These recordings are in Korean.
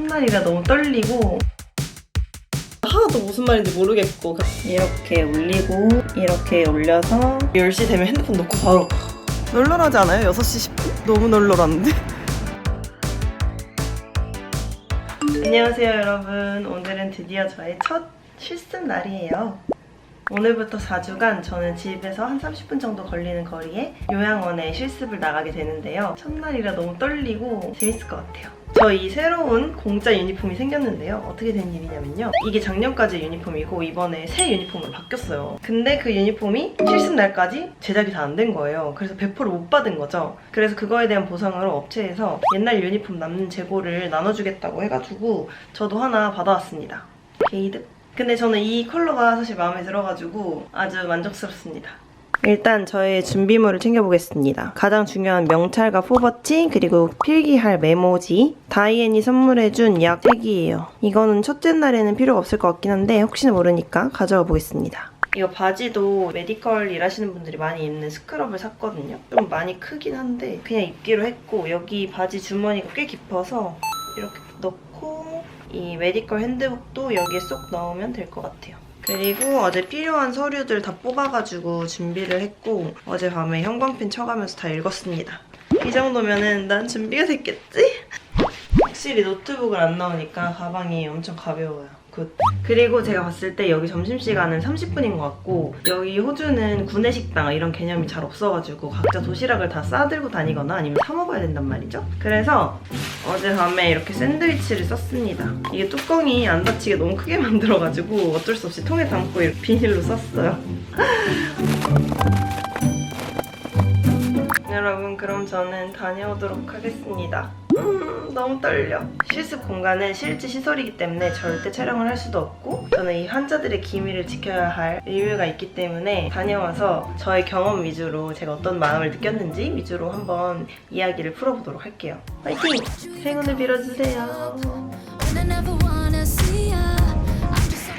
첫날이라 너무 떨리고 하나도 무슨 말인지 모르겠고 이렇게 올리고 이렇게 올려서 10시 되면 핸드폰 놓고 바로 널널하지 않아요? 6시 10분? 너무 널널한데? 안녕하세요 여러분. 오늘은 드디어 저의 첫 실습 날이에요. 오늘부터 4주간 저는 집에서 한 30분 정도 걸리는 거리에 요양원에 실습을 나가게 되는데요. 첫날이라 너무 떨리고 재밌을 것 같아요. 저 이 새로운 공짜 유니폼이 생겼는데요. 어떻게 된 일이냐면요. 이게 작년까지 유니폼이고 이번에 새 유니폼으로 바뀌었어요. 근데 그 유니폼이 실습 날까지 제작이 다 안 된 거예요. 그래서 배포를 못 받은 거죠. 그래서 그거에 대한 보상으로 업체에서 옛날 유니폼 남는 재고를 나눠주겠다고 해가지고 저도 하나 받아왔습니다. 게이득. 근데 저는 이 컬러가 사실 마음에 들어가지고 아주 만족스럽습니다. 일단 저의 준비물을 챙겨보겠습니다. 가장 중요한 명찰과 포버치, 그리고 필기할 메모지, 다이앤이 선물해준 약 3개예요. 이거는 첫째 날에는 필요가 없을 것 같긴 한데 혹시나 모르니까 가져가 보겠습니다. 이거 바지도 메디컬 일하시는 분들이 많이 입는 스크럽을 샀거든요. 좀 많이 크긴 한데 그냥 입기로 했고, 여기 바지 주머니가 꽤 깊어서 이렇게 넣고 이 메디컬 핸드북도 여기에 쏙 넣으면 될 것 같아요. 그리고 어제 필요한 서류들 다 뽑아가지고 준비를 했고 어제 밤에 형광펜 쳐가면서 다 읽었습니다. 이 정도면은 난 준비가 됐겠지? 확실히 노트북을 안 넣으니까 가방이 엄청 가벼워요. 굿. 그리고 제가 봤을 때 여기 점심시간은 30분인 것 같고 여기 호주는 구내식당 이런 개념이 잘 없어가지고 각자 도시락을 다 싸들고 다니거나 아니면 사 먹어야 된단 말이죠. 그래서 어젯밤에 이렇게 샌드위치를 썼습니다. 이게 뚜껑이 안 닫히게 너무 크게 만들어가지고 어쩔 수 없이 통에 담고 이렇게 비닐로 썼어요. 여러분, 그럼 저는 다녀오도록 하겠습니다. 너무 떨려. 실습 공간은 실제 시설이기 때문에 절대 촬영을 할 수도 없고 저는 이 환자들의 기밀을 지켜야 할 의무가 있기 때문에 다녀와서 저의 경험 위주로 제가 어떤 마음을 느꼈는지 위주로 한번 이야기를 풀어보도록 할게요. 화이팅! 행운을 빌어주세요.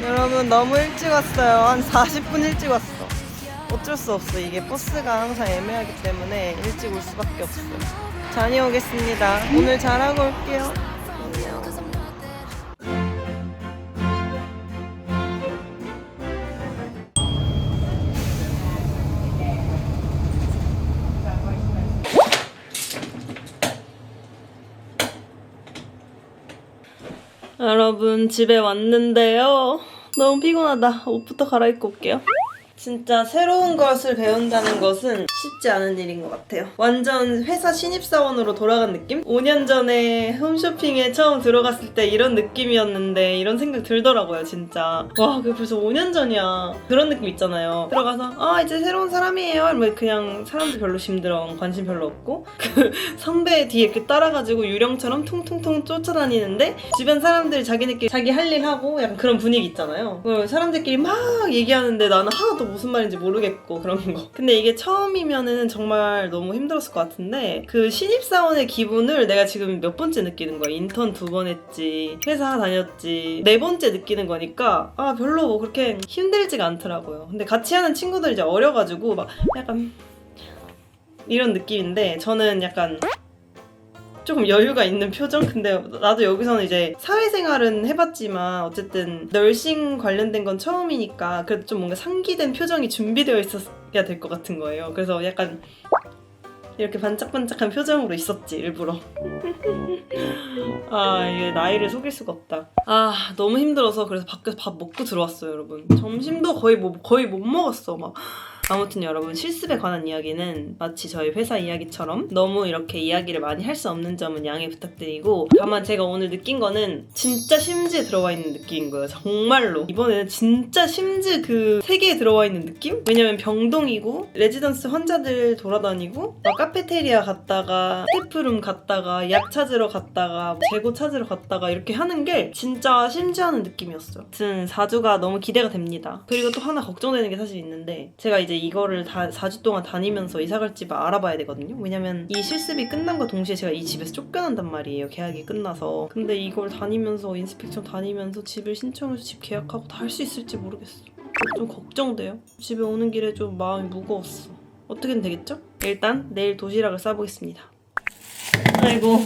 여러분, 너무 일찍 왔어요. 한 40분 일찍 왔어. 어쩔 수 없어. 이게 버스가 항상 애매하기 때문에 일찍 올 수밖에 없어요. 다녀오겠습니다. 오늘 잘하고 올게요. 여러분, 집에 왔는데요. 너무 피곤하다. 옷부터 갈아입고 올게요. 진짜 새로운 것을 배운다는 것은 쉽지 않은 일인 것 같아요. 완전 회사 신입사원으로 돌아간 느낌? 5년 전에 홈쇼핑에 처음 들어갔을 때 이런 느낌이었는데 이런 생각 들더라고요, 진짜. 와, 그게 벌써 5년 전이야. 그런 느낌 있잖아요. 들어가서 이제 새로운 사람이에요. 이러면 그냥 사람들 별로 심드렁, 관심 별로 없고 그 선배 뒤에 이렇게 따라가지고 유령처럼 퉁퉁퉁 쫓아다니는데 주변 사람들이 자기네끼리 자기 할 일 하고 약간 그런 분위기 있잖아요. 사람들끼리 막 얘기하는데 나는 하나도 무슨 말인지 모르겠고 그런 거. 근데 이게 처음이면은 정말 너무 힘들었을 것 같은데 그 신입사원의 기분을 내가 지금 몇 번째 느끼는 거야. 인턴 2번 했지, 회사 다녔지, 4번째 느끼는 거니까 별로 뭐 그렇게 힘들지가 않더라고요. 근데 같이 하는 친구들 이제 어려가지고 막 약간 이런 느낌인데 저는 약간 조금 여유가 있는 표정? 근데 나도 여기서는 이제 사회생활은 해봤지만 어쨌든 널싱 관련된 건 처음이니까 그래도 좀 뭔가 상기된 표정이 준비되어 있어야 될 것 같은 거예요. 그래서 약간 이렇게 반짝반짝한 표정으로 있었지, 일부러. 이게 나이를 속일 수가 없다. 너무 힘들어서 그래서 밖에서 밥 먹고 들어왔어요, 여러분. 점심도 거의 못 먹었어, 막. 아무튼 여러분, 실습에 관한 이야기는 마치 저희 회사 이야기처럼 너무 이렇게 이야기를 많이 할 수 없는 점은 양해 부탁드리고, 다만 제가 오늘 느낀 거는 진짜 심즈에 들어와 있는 느낌인 거예요. 정말로. 이번에는 진짜 심즈 그 세계에 들어와 있는 느낌? 왜냐면 병동이고 레지던스 환자들 돌아다니고 막 카페테리아 갔다가 스태프룸 갔다가 약 찾으러 갔다가 재고 찾으러 갔다가 이렇게 하는 게 진짜 심즈하는 느낌이었어요. 아무튼 4주가 너무 기대가 됩니다. 그리고 또 하나 걱정되는 게 사실 있는데 제가 이제 이거를 4주 동안 다니면서 이사갈 집을 알아봐야 되거든요. 왜냐면 이 실습이 끝남과 동시에 제가 이 집에서 쫓겨난단 말이에요. 계약이 끝나서. 근데 이걸 다니면서 인스펙션 다니면서 집을 신청해서 집 계약하고 다 할 수 있을지 모르겠어. 좀 걱정돼요. 집에 오는 길에 좀 마음이 무거웠어. 어떻게든 되겠죠? 일단 내일 도시락을 싸보겠습니다. 아이고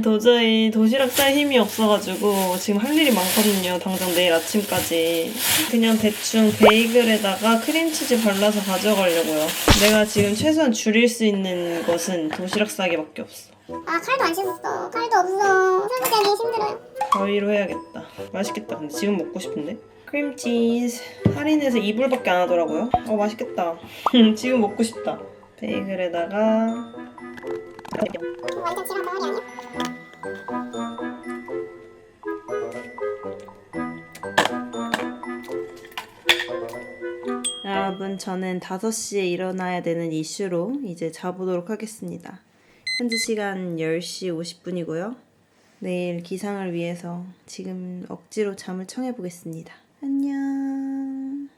도저히 도시락 쌀 힘이 없어가지고 지금 할 일이 많거든요. 당장 내일 아침까지. 그냥 대충 베이글에다가 크림치즈 발라서 가져가려고요. 내가 지금 최소한 줄일 수 있는 것은 도시락 싸기밖에 없어. 아, 칼도 안 씻었어. 칼도 없어. 설거지하기 힘들어요. 가위로 해야겠다. 맛있겠다. 근데 지금 먹고 싶은데. 크림치즈 할인해서 2불밖에 안 하더라고요. 맛있겠다. 지금 먹고 싶다. 베이글에다가 완전 지랑 덩어리 아니야? 여러분, 저는 5시에 일어나야 되는 이슈로 이제 자보도록 하겠습니다. 현재 시간 10시 50분이고요. 내일 기상을 위해서 지금 억지로 잠을 청해보겠습니다. 안녕.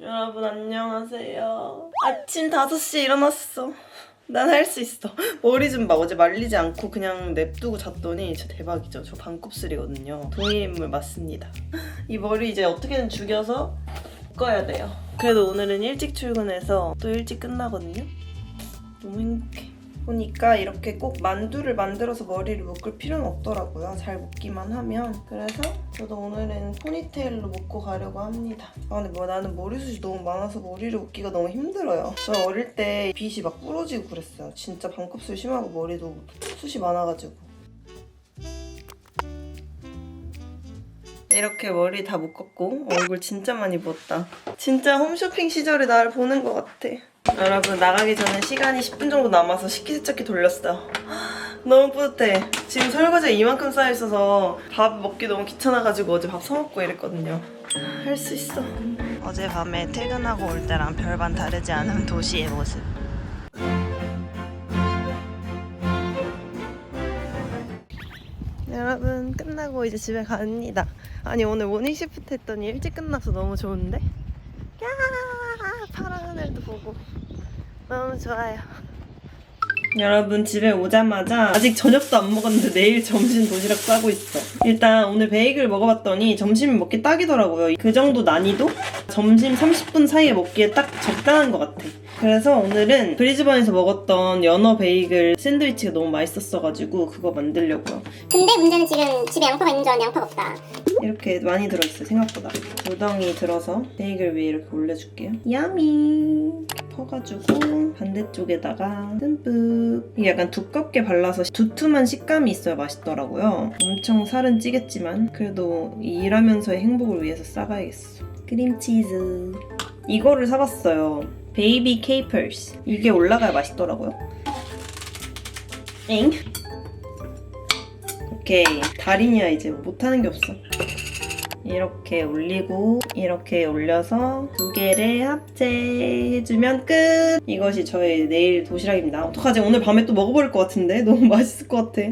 여러분 안녕하세요. 아침 5시에 일어났어. 난 할 수 있어. 머리 좀 봐. 어제 말리지 않고 그냥 냅두고 잤더니 진짜 대박이죠. 저 반곱슬이거든요. 동일인물 맞습니다. 이 머리 이제 어떻게든 죽여서 묶어야 돼요. 그래도 오늘은 일찍 출근해서 또 일찍 끝나거든요. 너무 행복해. 보니까 이렇게 꼭 만두를 만들어서 머리를 묶을 필요는 없더라고요. 잘 묶기만 하면. 그래서 저도 오늘은 포니테일로 묶고 가려고 합니다. 근데 나는 머리숱이 너무 많아서 머리를 묶기가 너무 힘들어요. 저 어릴 때 빗이 막 부러지고 그랬어요. 진짜 반곱슬 심하고 머리도 숱이 많아가지고. 이렇게 머리 다 묶었고 얼굴 진짜 많이 부었다. 진짜 홈쇼핑 시절의 나를 보는 것 같아. 여러분, 나가기 전에 시간이 10분 정도 남아서 식기세척기 돌렸어요. 너무 뿌듯해. 지금 설거지가 이만큼 쌓여있어서 밥 먹기 너무 귀찮아가지고 어제 밥 사먹고 이랬거든요. 할 수 있어. 어젯밤에 퇴근하고 올 때랑 별반 다르지 않은 도시의 모습. 여러분, 끝나고 이제 집에 갑니다. 아니, 오늘 모닝 시프트 했더니 일찍 끝나서 너무 좋은데? 야, 파란 하늘도 보고 너무 좋아요. 여러분, 집에 오자마자 아직 저녁도 안 먹었는데 내일 점심 도시락 싸고 있어. 일단 오늘 베이글 먹어봤더니 점심 먹기 딱이더라고요. 그 정도 난이도? 점심 30분 사이에 먹기에 딱 적당한 것 같아. 그래서 오늘은 브리즈번에서 먹었던 연어 베이글 샌드위치가 너무 맛있었어가지고 그거 만들려고요. 근데 문제는 지금 집에 양파가 있는 줄 알았는데 양파가 없다. 이렇게 많이 들어있어요, 생각보다. 무덩이 들어서 베이글 위에 이렇게 올려줄게요. 야미! 이렇게 퍼가지고 반대쪽에다가 듬뿍. 이게 약간 두껍게 발라서 두툼한 식감이 있어야 맛있더라고요. 엄청 살은 찌겠지만 그래도 일하면서의 행복을 위해서 싸가야겠어. 크림치즈. 이거를 사봤어요. 베이비 케이퍼스. 이게 올라가야 맛있더라고요. 엥? 오케이. 달인이야 이제. 못하는 게 없어. 이렇게 올리고 이렇게 올려서 두 개를 합체해주면 끝! 이것이 저의 내일 도시락입니다. 어떡하지? 오늘 밤에 또 먹어버릴 것 같은데? 너무 맛있을 것 같아.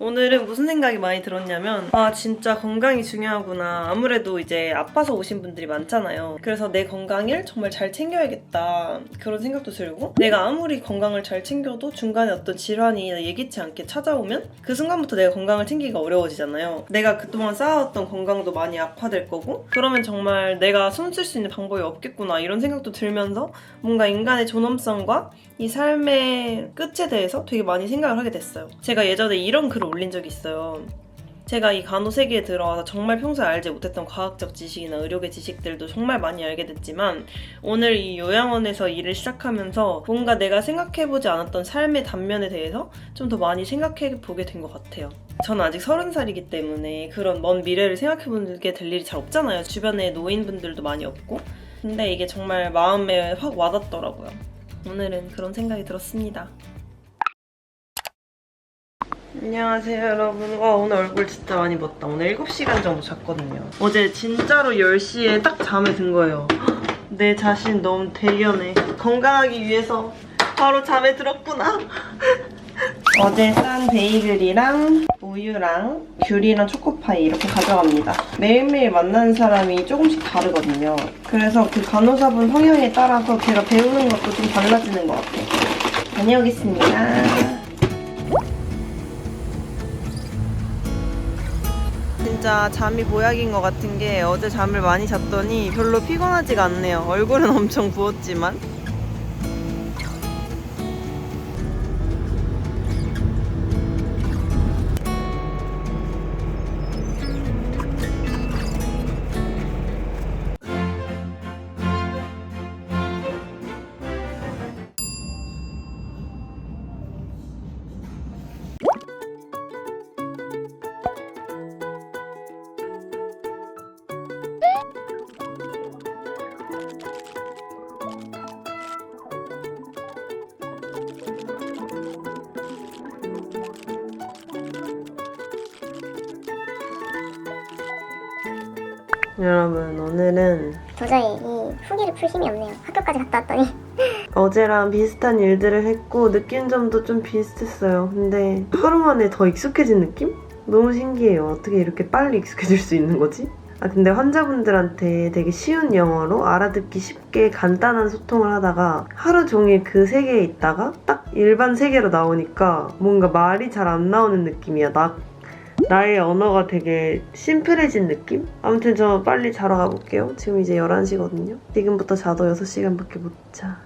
오늘은 무슨 생각이 많이 들었냐면 진짜 건강이 중요하구나. 아무래도 이제 아파서 오신 분들이 많잖아요. 그래서 내 건강을 정말 잘 챙겨야겠다 그런 생각도 들고, 내가 아무리 건강을 잘 챙겨도 중간에 어떤 질환이 예기치 않게 찾아오면 그 순간부터 내가 건강을 챙기기가 어려워지잖아요. 내가 그동안 쌓아왔던 건강도 많이 악화될 거고, 그러면 정말 내가 숨쉴 수 있는 방법이 없겠구나 이런 생각도 들면서 뭔가 인간의 존엄성과 이 삶의 끝에 대해서 되게 많이 생각을 하게 됐어요. 제가 예전에 이런 글을 올린 적이 있어요. 제가 이 간호세계에 들어와서 정말 평소에 알지 못했던 과학적 지식이나 의료계 지식들도 정말 많이 알게 됐지만, 오늘 이 요양원에서 일을 시작하면서 뭔가 내가 생각해보지 않았던 삶의 단면에 대해서 좀 더 많이 생각해보게 된 것 같아요. 저는 아직 30살이기 때문에 그런 먼 미래를 생각해보게 될 일이 잘 없잖아요. 주변에 노인분들도 많이 없고. 근데 이게 정말 마음에 확 와닿더라고요. 오늘은 그런 생각이 들었습니다. 안녕하세요 여러분. 오늘 얼굴 진짜 많이 부었다. 오늘 7시간 정도 잤거든요. 어제 진짜로 10시에 딱 잠에 든 거예요. 내 자신 너무 대견해. 건강하기 위해서 바로 잠에 들었구나. 어제 싼 베이글이랑 우유랑 귤이랑 초코파이 이렇게 가져갑니다. 매일매일 만나는 사람이 조금씩 다르거든요. 그래서 그 간호사분 성향에 따라서 제가 배우는 것도 좀 달라지는 것 같아요. 다녀오겠습니다. 진짜 진짜 잠이 보약인 것 같은 게 어제 잠을 많이 잤더니 별로 피곤하지가 않네요. 얼굴은 엄청 부었지만. 여러분, 오늘은 도저히 이 후기를 풀 힘이 없네요. 학교까지 갔다 왔더니 어제랑 비슷한 일들을 했고 느낀 점도 좀 비슷했어요. 근데 하루 만에 더 익숙해진 느낌? 너무 신기해요. 어떻게 이렇게 빨리 익숙해질 수 있는 거지? 근데 환자분들한테 되게 쉬운 영어로 알아듣기 쉽게 간단한 소통을 하다가 하루 종일 그 세계에 있다가 딱 일반 세계로 나오니까 뭔가 말이 잘 안 나오는 느낌이야. 나의 언어가 되게 심플해진 느낌? 아무튼 저 빨리 자러 가볼게요. 지금 이제 11시거든요. 지금부터 자도 6시간밖에 못 자.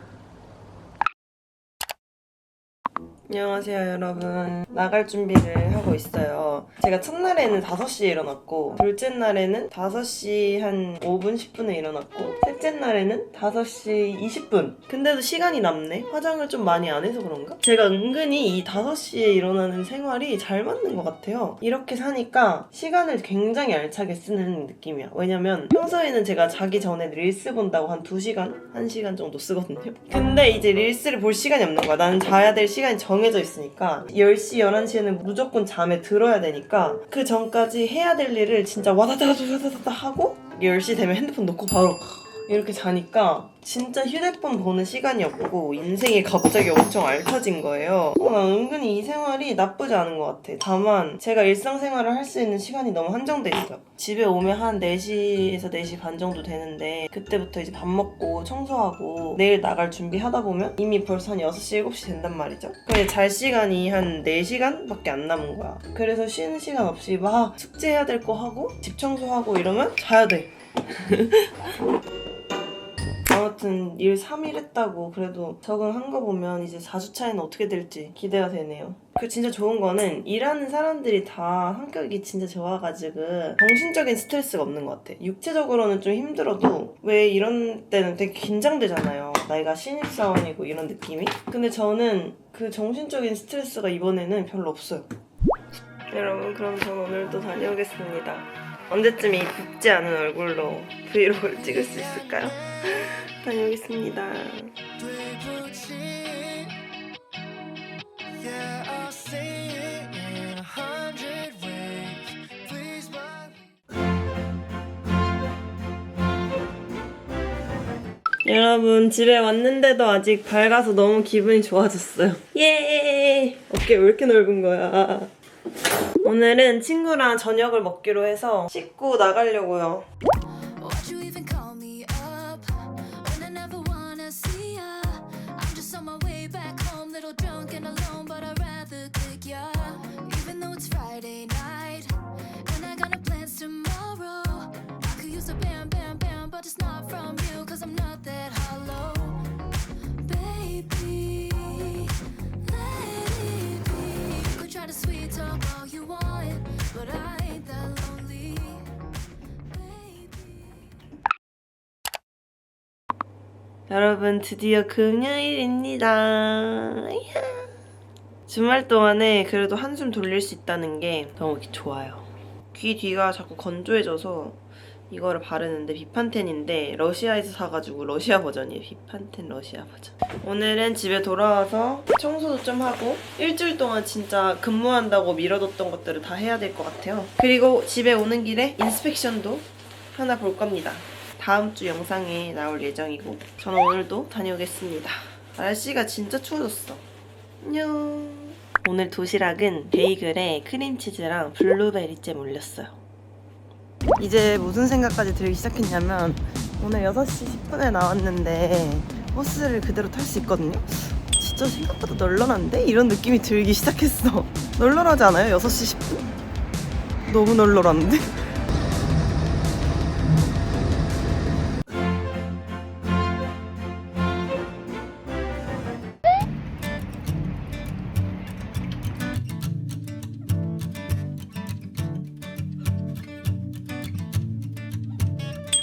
안녕하세요 여러분. 나갈 준비를 하고 있어요. 제가 첫날에는 5시에 일어났고 둘째 날에는 5시 한 5분 10분에 일어났고 셋째 날에는 5시 20분. 근데도 시간이 남네. 화장을 좀 많이 안 해서 그런가? 제가 은근히 이 5시에 일어나는 생활이 잘 맞는 것 같아요. 이렇게 사니까 시간을 굉장히 알차게 쓰는 느낌이야. 왜냐면 평소에는 제가 자기 전에 릴스 본다고 한 2시간? 1시간 정도 쓰거든요. 근데 이제 릴스를 볼 시간이 없는 거야. 나는 자야 될 시간이 정해져 있으니까 10시, 11시에는 무조건 잠에 들어야 되니까 그 전까지 해야 될 일을 진짜 와다다다다다다 하고 10시 되면 핸드폰 놓고 바로 이렇게 자니까 진짜 휴대폰 보는 시간이 없고 인생이 갑자기 엄청 알차진 거예요. 난 은근히 이 생활이 나쁘지 않은 것 같아. 다만 제가 일상생활을 할 수 있는 시간이 너무 한정돼 있어요. 집에 오면 한 4시에서 4시 반 정도 되는데 그때부터 이제 밥 먹고 청소하고 내일 나갈 준비하다 보면 이미 벌써 한 6시, 7시 된단 말이죠. 근데 잘 시간이 한 4시간밖에 안 남은 거야. 그래서 쉬는 시간 없이 막 숙제해야 될 거 하고 집 청소하고 이러면 자야 돼. 아무튼 일 3일 했다고 그래도 적응한 거 보면 이제 4주차에는 어떻게 될지 기대가 되네요. 그 진짜 좋은 거는 일하는 사람들이 다 성격이 진짜 좋아가지고 정신적인 스트레스가 없는 것 같아. 육체적으로는 좀 힘들어도 왜 이런 때는 되게 긴장되잖아요. 나이가 신입사원이고 이런 느낌이. 근데 저는 그 정신적인 스트레스가 이번에는 별로 없어요. 여러분, 그럼 저는 오늘도 다녀오겠습니다. 언제쯤 이 붓지 않은 얼굴로 브이로그를 찍을 수 있을까요? 다녀오겠습니다. 여러분, 집에 왔는데도 아직 밝아서 너무 기분이 좋아졌어요. 예! 어깨 왜 이렇게 넓은 거야? 오늘은 친구랑 저녁을 먹기로 해서 씻고 나가려고요. 여러분, 드디어 금요일입니다. 주말 동안에 그래도 한숨 돌릴 수 있다는 게 너무 좋아요. 귀 뒤가 자꾸 건조해져서 이거를 바르는데 비판텐인데 러시아에서 사가지고 러시아 버전이에요. 비판텐 러시아 버전. 오늘은 집에 돌아와서 청소도 좀 하고 일주일 동안 진짜 근무한다고 미뤄뒀던 것들을 다 해야 될 것 같아요. 그리고 집에 오는 길에 인스펙션도 하나 볼 겁니다. 다음 주 영상에 나올 예정이고 저는 오늘도 다녀오겠습니다. 날씨가 진짜 추워졌어. 안녕. 오늘 도시락은 베이글에 크림치즈랑 블루베리 잼 올렸어요. 이제 무슨 생각까지 들기 시작했냐면 오늘 6시 10분에 나왔는데 버스를 그대로 탈 수 있거든요? 진짜 생각보다 널널한데? 이런 느낌이 들기 시작했어. 널널하지 않아요? 6시 10분? 너무 널널한데?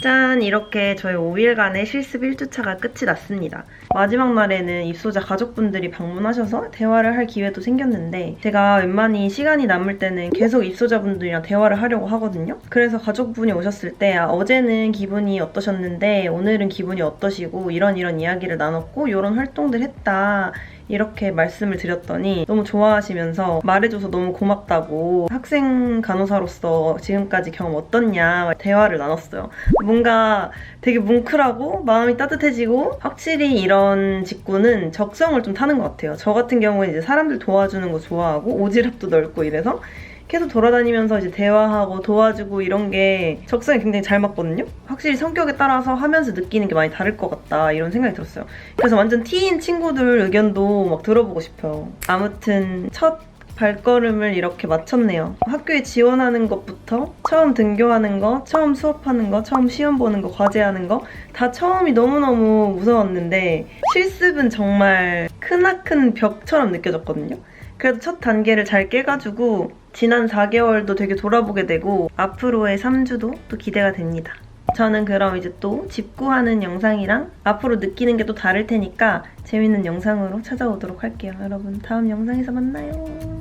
짠! 이렇게 저희 5일간의 실습 1주차가 끝이 났습니다. 마지막 날에는 입소자 가족분들이 방문하셔서 대화를 할 기회도 생겼는데 제가 웬만히 시간이 남을 때는 계속 입소자분들이랑 대화를 하려고 하거든요. 그래서 가족분이 오셨을 때 어제는 기분이 어떠셨는데 오늘은 기분이 어떠시고 이런 이야기를 나눴고 이런 활동들 했다. 이렇게 말씀을 드렸더니 너무 좋아하시면서 말해줘서 너무 고맙다고 학생 간호사로서 지금까지 경험 어떻냐 대화를 나눴어요. 뭔가 되게 뭉클하고 마음이 따뜻해지고 확실히 이런 직구는 적성을 좀 타는 것 같아요. 저 같은 경우는 이제 사람들 도와주는 거 좋아하고 오지랖도 넓고 이래서 계속 돌아다니면서 이제 대화하고 도와주고 이런 게 적성에 굉장히 잘 맞거든요? 확실히 성격에 따라서 하면서 느끼는 게 많이 다를 것 같다 이런 생각이 들었어요. 그래서 완전 T인 친구들 의견도 막 들어보고 싶어요. 아무튼 첫 발걸음을 이렇게 마쳤네요. 학교에 지원하는 것부터 처음 등교하는 거, 처음 수업하는 거, 처음 시험 보는 거, 과제하는 거 다 처음이 너무너무 무서웠는데 실습은 정말 크나큰 벽처럼 느껴졌거든요. 그래도 첫 단계를 잘 깨가지고 지난 4개월도 되게 돌아보게 되고 앞으로의 3주도 또 기대가 됩니다. 저는 그럼 이제 또 집구하는 영상이랑 앞으로 느끼는 게 또 다를 테니까 재밌는 영상으로 찾아오도록 할게요. 여러분 다음 영상에서 만나요.